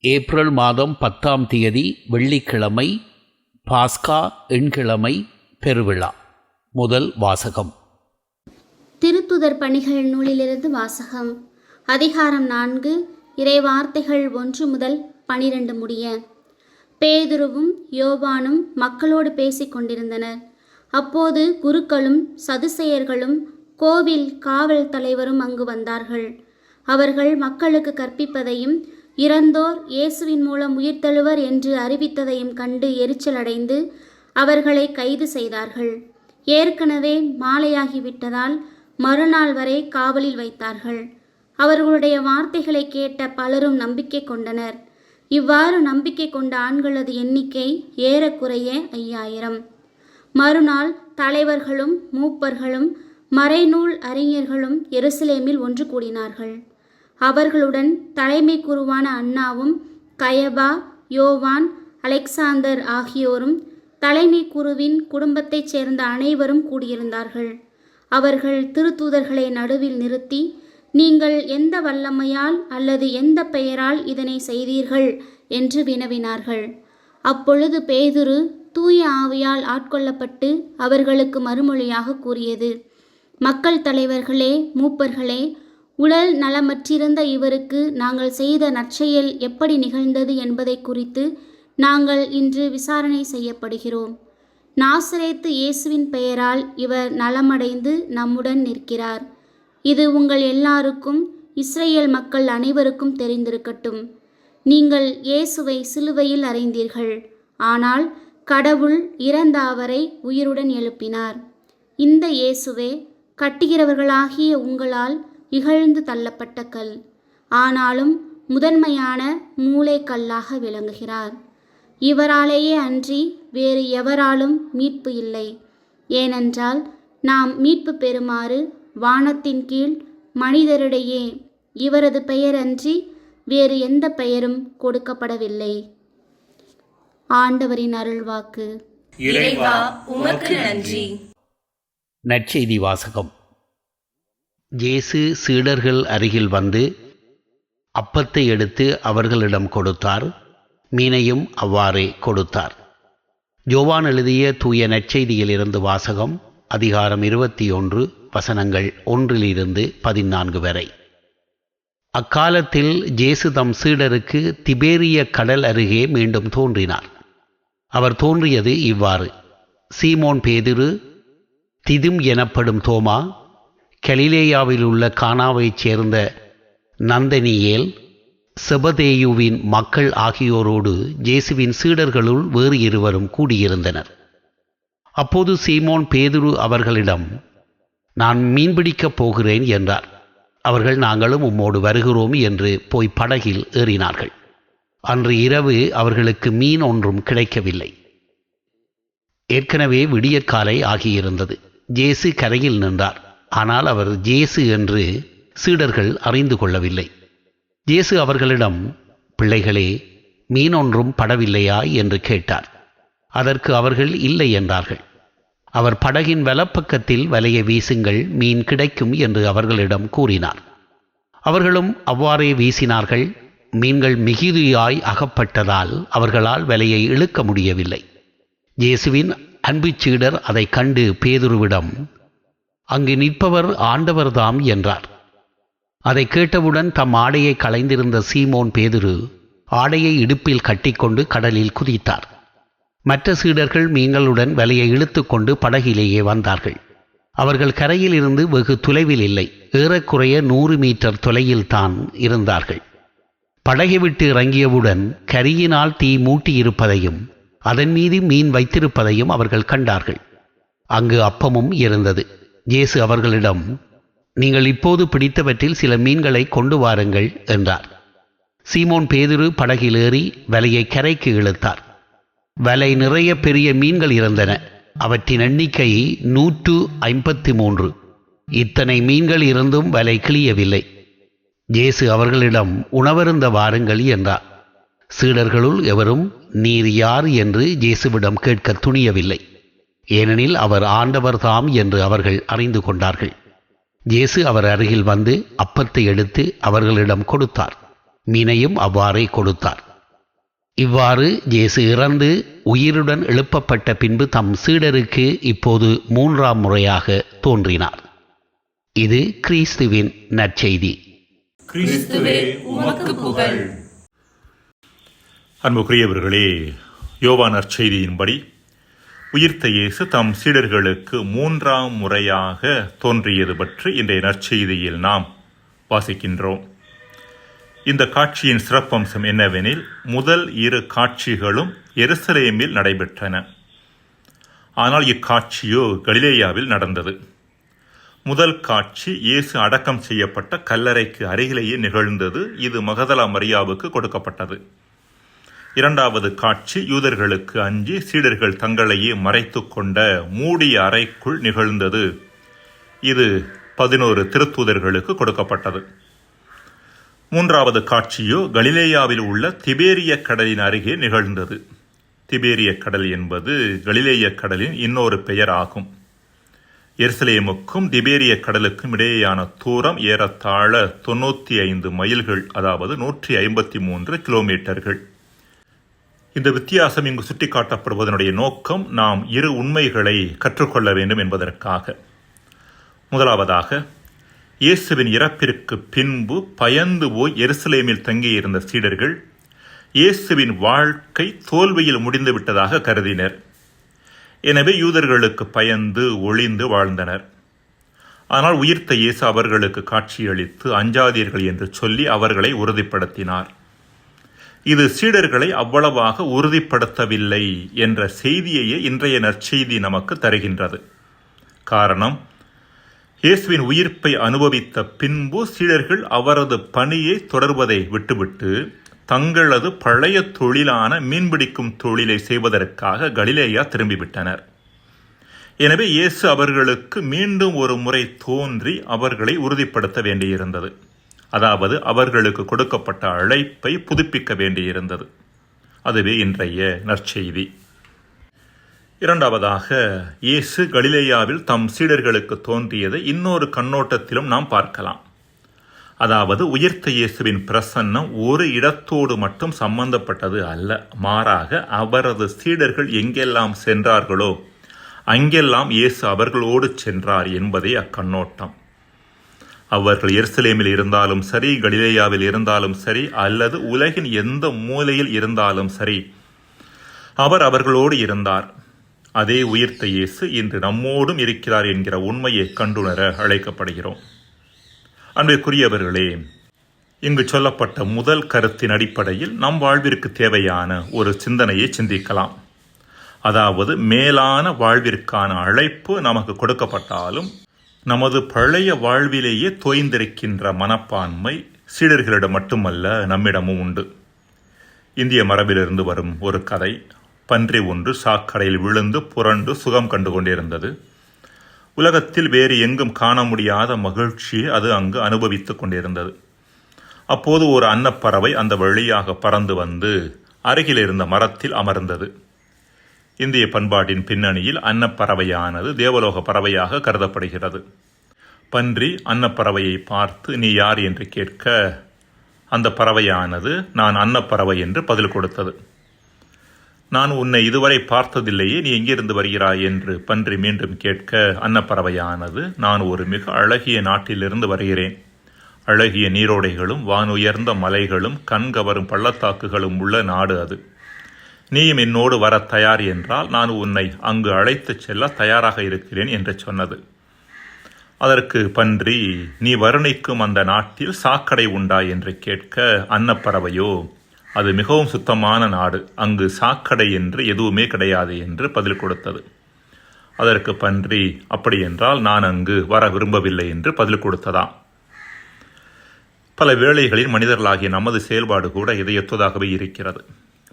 April மாதம் 10ஆம் தேதி வெள்ளிக்கிழமை, பாஸ்கா எண்கிழமை பெருவிழா. முதல் வாசகம். திருத்துதர் பணிகள் நூலிலிருந்து வாசகம். அதிகாரம் 4, இறைவார்த்தைகள் 1 முதல் 12 முடிய. பேதுருவும் யோவானும் மக்களோடு பேசிக் கொண்டிருந்தனர். அப்போது குருக்களும் சதுசேயர்களும் கோவில் காவல் தலைவரும் அங்கு வந்தார்கள். அவர்கள் மக்களுக்கு கற்பிப்பதையும் இறந்தோர் இயேசுவின் மூலம் உயிர்த்தெழுவர் என்று அறிவித்ததையும் கண்டு எரிச்சலடைந்து அவர்களை கைது செய்தார்கள். ஏற்கனவே மாலையாகிவிட்டதால் மறுநாள் வரை காவலில் வைத்தார்கள். அவர்களுடைய வார்த்தைகளை கேட்ட பலரும் நம்பிக்கை கொண்டனர். இவ்வாறு நம்பிக்கை கொண்ட ஆண்களது எண்ணிக்கை ஏறக்குறைய 5000. மறுநாள் தலைவர்களும் மூப்பர்களும் மறைநூல் அறிஞர்களும் எருசலேமில் ஒன்று கூடினார்கள். அவர்களுடன் தலைமை குருவான அன்னாவும் கயபா, யோவான், அலெக்சாந்தர் ஆகியோரும் தலைமை குருவின் குடும்பத்தைச் சேர்ந்த அனைவரும் கூடியிருந்தார்கள். அவர்கள் திருத்தூதர்களை நடுவில் நிறுத்தி, நீங்கள் எந்த வல்லமையால் அல்லது எந்த பெயரால் இதனை செய்தீர்கள் என்று வினவினார்கள். அப்பொழுது பேதுரு தூய ஆவியால் ஆட்கொள்ளப்பட்டு அவர்களுக்கு மறுமொழியாக கூறியது, மக்கள் தலைவர்களே, மூப்பர்களே, உடல் நலமற்றிருந்த இவருக்கு நாங்கள் செய்த நற்செயல் எப்படி நிகழ்ந்தது என்பதை குறித்து நாங்கள் இன்று விசாரணை செய்யப்படுகிறோம். நாசரேத்து இயேசுவின் பெயரால் இவர் நலமடைந்து நம்முடன் நிற்கிறார். இது உங்கள் எல்லாருக்கும் இஸ்ரேல் மக்கள் அனைவருக்கும் தெரிந்திருக்கட்டும். நீங்கள் இயேசுவை சிலுவையில் அறைந்தீர்கள், ஆனால் கடவுள் இறந்த அவரை உயிருடன் எழுப்பினார். இந்த இயேசுவே கட்டுகிறவர்களாகிய உங்களால் இகழ்ந்து தள்ளப்பட்ட கல், ஆனாலும் முதன்மையான மூலைக்கல்லாக விளங்குகிறார். இவராலேயே அன்றி வேறு எவராலும் மீட்பு இல்லை. ஏனென்றால் நாம் மீட்பு பெறுமாறு வானத்தின் கீழ் மனிதரிடையே இவரது பெயர் அன்றி வேறு எந்த பெயரும் கொடுக்கப்படவில்லை. ஆண்டவரின் அருள்வாக்கு. இறைவா, உமக்கு நன்றி. நற்செய்தி வாசகம். இயேசு சீடர்கள் அருகில் வந்து அப்பத்தை எடுத்து அவர்களிடம் கொடுத்தார். மீனையும் அவ்வாறே கொடுத்தார். யோவான் எழுதிய தூய நற்செய்தியிலிருந்து வாசகம். அதிகாரம் 21, வசனங்கள் 1-14 வரை. அக்காலத்தில் இயேசு தம் சீடருக்கு திபேரிய கடல் அருகே மீண்டும் தோன்றினார். அவர் தோன்றியது இவ்வாறு: சீமோன் பேதுரு, திதும் எனப்படும் தோமா, கலிலேயாவில் உள்ள கானாவைச் சேர்ந்த நந்தனியேல், செபதேயுவின் மக்கள் ஆகியோரோடு இயேசுவின் சீடர்களுள் வேறு இருவரும் கூடியிருந்தனர். அப்போது சீமோன் பேதுரு அவர்களிடம், நான் மீன்பிடிக்கப் போகிறேன் என்றார். அவர்கள், நாங்களும் உம்மோடு வருகிறோம் என்று போய் படகில் ஏறினார்கள். அன்று இரவு அவர்களுக்கு மீன் ஒன்றும் கிடைக்கவில்லை. ஏற்கனவே விடியற்காலை ஆகியிருந்தது. இயேசு கரையில் நின்றார். ஆனால் அவர் இயேசு என்று சீடர்கள் அறிந்து கொள்ளவில்லை. இயேசு அவர்களிடம், பிள்ளைகளே, மீன் ஒன்றும் படவில்லையா என்று கேட்டார். அதற்கு அவர்கள் இல்லை என்றார்கள். அவர் படகின் வலப்பக்கத்தில் வலையை வீசுங்கள், மீன் கிடைக்கும் என்று அவர்களிடம் கூறினார். அவர்களும் அவ்வாறே வீசினார்கள். மீன்கள் மிகுதியாய் அகப்பட்டதால் அவர்களால் வலையை இழுக்க முடியவில்லை. இயேசுவின் அன்பு சீடர் அதை கண்டு பேதுருவிடம், அங்கு நிற்பவர் ஆண்டவர்தாம் என்றார். அதை கேட்டவுடன் தம் ஆடையை களைந்திருந்த சீமோன் பேதுரு ஆடையை இடுப்பில் கட்டிக்கொண்டு கடலில் குதித்தார். மற்ற சீடர்கள் மீன்களுடன் வலையை இழுத்து கொண்டு படகிலேயே வந்தார்கள். அவர்கள் கரையில் இருந்து வெகு தொலைவில் இல்லை, ஏறக்குறைய 100 மீட்டர் தொலையில் தான் இருந்தார்கள். படகை விட்டு இறங்கியவுடன் கரியினால் தீ மூட்டியிருப்பதையும் அதன் மீது மீன் வைத்திருப்பதையும் அவர்கள் கண்டார்கள். அங்கு அப்பமும் இருந்தது. இயேசு அவர்களிடம், நீங்கள் இப்போது பிடித்தவற்றில் சில மீன்களை கொண்டு வாருங்கள் என்றார். சீமோன் பேதுரு படகில் ஏறி வலையை கரைக்கு இழுத்தார். வலை நிறைய பெரிய மீன்கள் இருந்தன. அவற்றின் எண்ணிக்கை 153. இத்தனை மீன்கள் இருந்தும் வலை கிளியவில்லை. இயேசு அவர்களிடம், உணவருந்த வாருங்கள் என்றார். சீடர்களுள் எவரும் நீர் யார் என்று இயேசுவிடம் கேட்க துணியவில்லை. ஏனெனில் அவர் ஆண்டவர் தாம் என்று அவர்கள் அறிந்து கொண்டார்கள். இயேசு அவர் அருகில் வந்து அப்பத்தை எடுத்து அவர்களிடம் கொடுத்தார். மீனையும் அவ்வாறே கொடுத்தார். இவ்வாறு இயேசு இறந்து உயிருடன் எழுப்பப்பட்ட பின்பு தம் சீடருக்கு இப்போது 3ஆம் முறையாக தோன்றினார். இது கிறிஸ்துவின் நற்செய்தி. கிறிஸ்துவே உமக்கு புகழ். அன்புக்குரியவர்களே, யோவான் நற்செய்தியின்படி உயிர்த்த இயேசு தம் சீடர்களுக்கு 3ஆம் முறையாக தோன்றியது பற்றி இன்றைய நற்செய்தியில் நாம் வாசிக்கின்றோம். இந்த காட்சியின் சிறப்பம்சம் என்னவெனில், முதல் 2 காட்சிகளும் எருசலேமில் நடைபெற்றன. ஆனால் இக்காட்சியோ கலிலேயாவில் நடந்தது. முதல் காட்சி இயேசு அடக்கம் செய்யப்பட்ட கல்லறைக்கு அருகிலேயே நிகழ்ந்தது. இது மகதலா மரியாவுக்கு கொடுக்கப்பட்டது. 2வது காட்சி யூதர்களுக்கு அஞ்சி சீடர்கள் தங்களையே மறைத்து கொண்ட மூடிய அறைக்குள் நிகழ்ந்தது. இது 11 திருத்தூதர்களுக்கு கொடுக்கப்பட்டது. 3வது காட்சியோ கலிலேயாவில் உள்ள திபேரிய கடலின் அருகே நிகழ்ந்தது. திபேரிய கடல் என்பது கலிலேய கடலின் இன்னொரு பெயர் ஆகும். எருசலேமுக்கும் திபேரிய கடலுக்கும் இடையேயான தூரம் ஏறத்தாழ 95 மைல்கள், அதாவது 153 கிலோமீட்டர்கள். இந்த வித்தியாசம் இங்கு சுட்டிக்காட்டப்படுவதனுடைய நோக்கம் நாம் 2 உண்மைகளை கற்றுக்கொள்ள வேண்டும் என்பதற்காக. முதலாவதாக, இயேசுவின் இறப்பிற்கு பின்பு பயந்து போய் எருசலேமில் தங்கியிருந்த சீடர்கள் இயேசுவின் வாழ்க்கை தோல்வியில் முடிந்து விட்டதாக கருதினர். எனவே யூதர்களுக்கு பயந்து ஒளிந்து வாழ்ந்தனர். ஆனால் உயிர்த்த இயேசு அவர்களுக்கு காட்சியளித்து அஞ்சாதீர்கள் என்று சொல்லி அவர்களை உறுதிப்படுத்தினார். இது சீடர்களை அவ்வளவாக உறுதிப்படுத்தவில்லை என்ற செய்தியையே இன்றைய நற்செய்தி நமக்கு தருகின்றது. காரணம், இயேசுவின் உயிர்ப்பை அனுபவித்த பின்பு சீடர்கள் அவரது பணியை தொடர்வதை விட்டுவிட்டு தங்களது பழைய தொழிலான மீன்பிடிக்கும் தொழிலை செய்வதற்காக கலிலேயா திரும்பிவிட்டனர். எனவே இயேசு அவர்களுக்கு மீண்டும் ஒரு முறை தோன்றி அவர்களை உறுதிப்படுத்த வேண்டியிருந்தது. அதாவது அவர்களுக்கு கொடுக்கப்பட்ட அழைப்பை புதுப்பிக்க வேண்டியிருந்தது. அதுவே இன்றைய நற்செய்தி. 2வதாக, இயேசு கலிலேயாவில் தம் சீடர்களுக்கு தோன்றியதை இன்னொரு கண்ணோட்டத்திலும் நாம் பார்க்கலாம். அதாவது உயிர்த்த இயேசுவின் பிரசன்னம் ஒரு இடத்தோடு மட்டும் சம்பந்தப்பட்டது அல்ல. மாறாக அவரது சீடர்கள் எங்கெல்லாம் சென்றார்களோ அங்கெல்லாம் இயேசு அவர்களோடு சென்றார் என்பதே அக்கண்ணோட்டம். அவர்கள் எருசலேமில் இருந்தாலும் சரி, கலிலேயாவில் இருந்தாலும் சரி, அல்லது உலகின் எந்த மூலையில் இருந்தாலும் சரி, அவர் அவர்களோடு இருந்தார். அதே உயிர்த்த இயேசு இன்று நம்மோடும் இருக்கிறார் என்கிற உண்மையை கண்டுணர அழைக்கப்படுகிறோம். அன்பிற்குரியவர்களே, இங்கு சொல்லப்பட்ட முதல் கருத்தின் அடிப்படையில் நம் வாழ்விற்கு தேவையான ஒரு சிந்தனையை சிந்திக்கலாம். அதாவது, மேலான வாழ்விற்கான அழைப்பு நமக்கு கொடுக்கப்பட்டாலும் நமது பழைய வாழ்விலேயே தோய்ந்திருக்கின்ற மனப்பான்மை சீடர்களிடம் மட்டுமல்ல, நம்மிடமும் உண்டு. இந்திய மரபிலிருந்து வரும் ஒரு கதை. பன்றி ஒன்று சாக்கடையில் விழுந்து புரண்டு சுகம் கண்டு கொண்டிருந்தது. உலகத்தில் வேறு எங்கும் காண முடியாத மகிழ்ச்சியை அது அங்கு அனுபவித்துக் கொண்டிருந்தது. அப்போது ஒரு அன்னப்பறவை அந்த வழியாக பறந்து வந்து அருகில் இருந்த மரத்தில் அமர்ந்தது. இந்திய பண்பாட்டின் பின்னணியில் அன்னப்பறவையானது தேவலோக பறவையாக கருதப்படுகிறது. பன்றி அன்னப்பறவையை பார்த்து நீ யார் என்று கேட்க, அந்த பறவையானது நான் அன்னப்பறவை என்று பதில் கொடுத்தது. நான் உன்னை இதுவரை பார்த்ததில்லையே, நீ எங்கிருந்து வருகிறாய் என்று பன்றி மீண்டும் கேட்க, அன்னப்பறவையானது நான் ஒரு மிக அழகிய நாட்டிலிருந்து வருகிறேன். அழகிய நீரோடைகளும் வானுயர்ந்த மலைகளும் கண்கவரும் பள்ளத்தாக்குகளும் உள்ள நாடு அது. நீயும் என்னோடு வர தயார் என்றால் நான் உன்னை அங்கு அழைத்துச் செல்ல தயாராக இருக்கிறேன் என்று சொன்னது. அதற்கு பன்றி, நீ வர்ணிக்கும் அந்த நாட்டில் சாக்கடை உண்டா என்று கேட்க, அன்னப்பறவையோ அது மிகவும் சுத்தமான நாடு, அங்கு சாக்கடை என்று எதுவுமே கிடையாது என்று பதில் கொடுத்தது. அதற்கு பன்றி, அப்படி என்றால் நான் அங்கு வர விரும்பவில்லை என்று பதில் கொடுத்ததாம். பல வேளைகளில் மனிதர்களாகிய நமது செயல்பாடு கூட இதையொத்ததாகவே இருக்கிறது.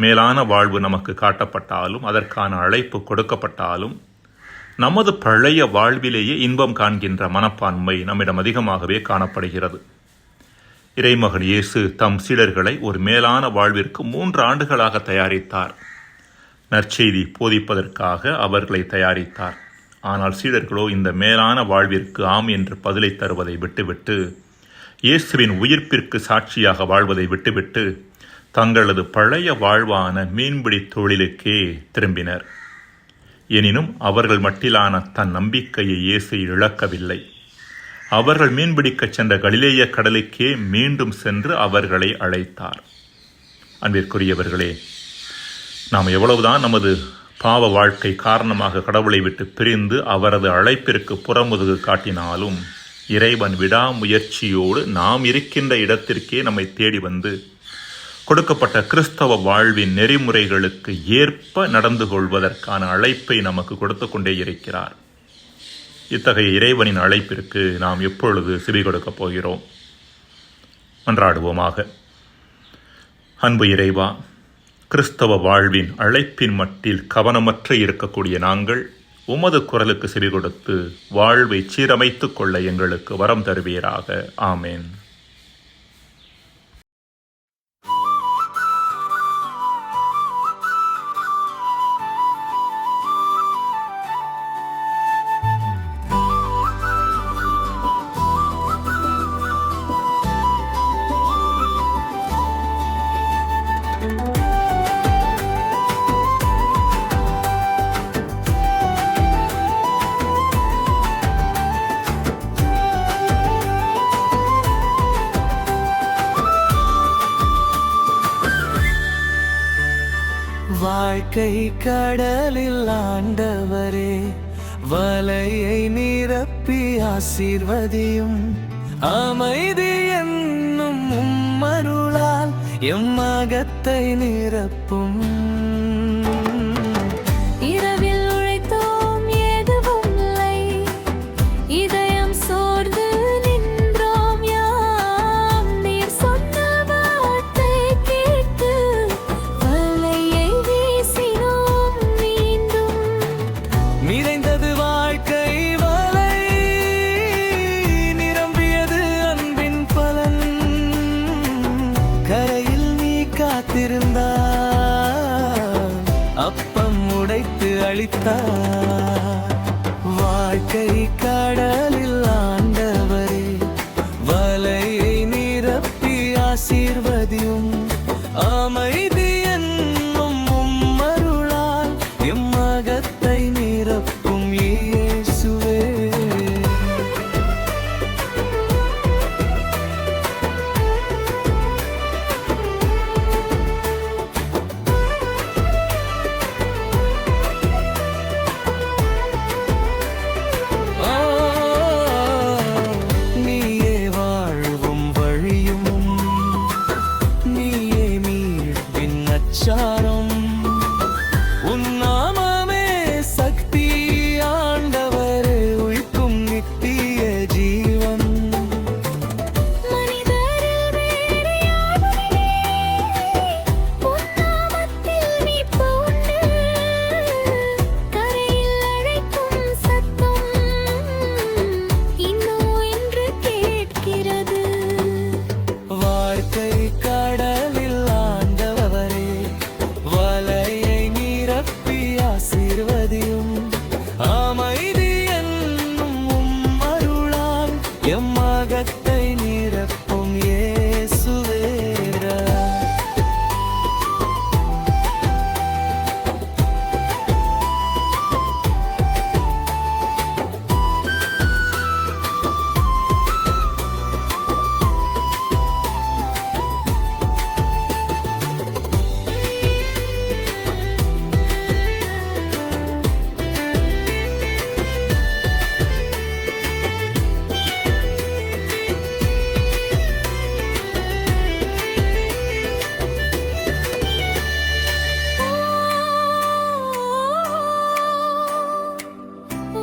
மேலான வாழ்வு நமக்கு காட்டப்பட்டாலும் அதற்கான அழைப்பு கொடுக்கப்பட்டாலும் நமது பழைய வாழ்விலேயே இன்பம் காண்கின்ற மனப்பான்மை நம்மிடம் அதிகமாகவே காணப்படுகிறது. இறைமகன் இயேசு தம் சீடர்களை ஒரு மேலான வாழ்விற்கு 3 ஆண்டுகளாக தயாரித்தார். நற்செய்தி போதிப்பதற்காக அவர்களை தயாரித்தார். ஆனால் சீடர்களோ இந்த மேலான வாழ்விற்கு ஆம் என்று பதிலை தருவதை விட்டுவிட்டு, இயேசுவின் உயிர்ப்பிற்கு சாட்சியாக வாழ்வதை விட்டுவிட்டு தங்களது பழைய வாழ்வான மீன்பிடி தொழிலுக்கே திரும்பினர். எனினும் அவர்கள் மட்டிலான தன் நம்பிக்கையை இயேசு இழக்கவில்லை. அவர்கள் மீன்பிடிக்கச் சென்ற கலிலேய கடலுக்கே மீண்டும் சென்று அவர்களை அழைத்தார். அன்பிற்குரியவர்களே, நாம் எவ்வளவுதான் நமது பாவ வாழ்க்கை காரணமாக கடவுளை விட்டு பிரிந்து அவரது அழைப்பிற்கு புறமுதுகு காட்டினாலும் இறைவன் விடாமுயற்சியோடு நாம் இருக்கின்ற இடத்திற்கே நம்மை தேடி வந்து கொடுக்கப்பட்ட கிறிஸ்தவ வாழ்வின் நெறிமுறைகளுக்கு ஏற்ப நடந்து கொள்வதற்கான அழைப்பை நமக்கு கொடுத்து கொண்டே இருக்கிறார். இத்தகைய இறைவனின் அழைப்பிற்கு நாம் எப்பொழுது செவி கொடுக்கப் போகிறோம்? மன்றாடுவோமாக. அன்பு இறைவா, கிறிஸ்தவ வாழ்வின் அழைப்பின் மட்டில் கவனமற்ற இருக்கக்கூடிய நாங்கள் உமது குரலுக்கு செவி கொடுத்து வாழ்வை சீரமைத்துக் கொள்ள எங்களுக்கு வரம் தருவீராக. ஆமேன். வாழ்க்கை கடலில் ஆண்டவரே, வலையை நிரப்பி ஆசீர்வதியும். அமைதி என்னும் உம்மருளால் எம்மகத்தை நிரப்பும். இரவில் உழைத்தோம் எதுவும் இல்லை, இதயம் சோர்ந்து நின்றோம் யாம். நீர் சொன்ன வார்த்தை கேட்டு வலையை வீசினோம் மீண்டும். நிறைந்தது வாழ்க்கை வலை, நிரம்பியது அன்பின் பலன். கரையில் நீ காத்திருந்தாய், அப்பம் உடைத்து அளித்தார். வாழ்க்கை கடலில் ஆண்டவரே, வலையை நிரப்பி ஆசீர்வதியும். அமைதி என்னும் உம்மருளால் எம்மகத்தை நிரப்பும் இயேசுவே. நீயே வாழ்வும் வழியும், நீயே மீட்பின் அச்சாரம். உன் நாமமே சக்தி ஆண்டவரே, உயிர்க்கும் நித்திய ஜீவன். மனிதரில் வேறு யாருமில்லை, உன் நாமத்தில் மீட்பு உண்டு. கரையில் அழைக்கும் சத்தம் இன்னோ என்று கேட்கிறது. வாழ்க்கை கடலில் ஆண்டவரே, வலையை நிரப்பி ஆசீர்வதியும். அமைதி என்னும் உம்மருளால் எம்மகத்தை நிரப்பும் இயேசுவே.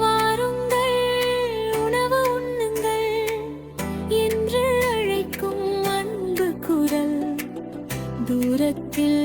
வாருங்கள் உணவு உண்ணுங்கள் என்று அழைக்கும் அன்பு குரல். தூரத்தில்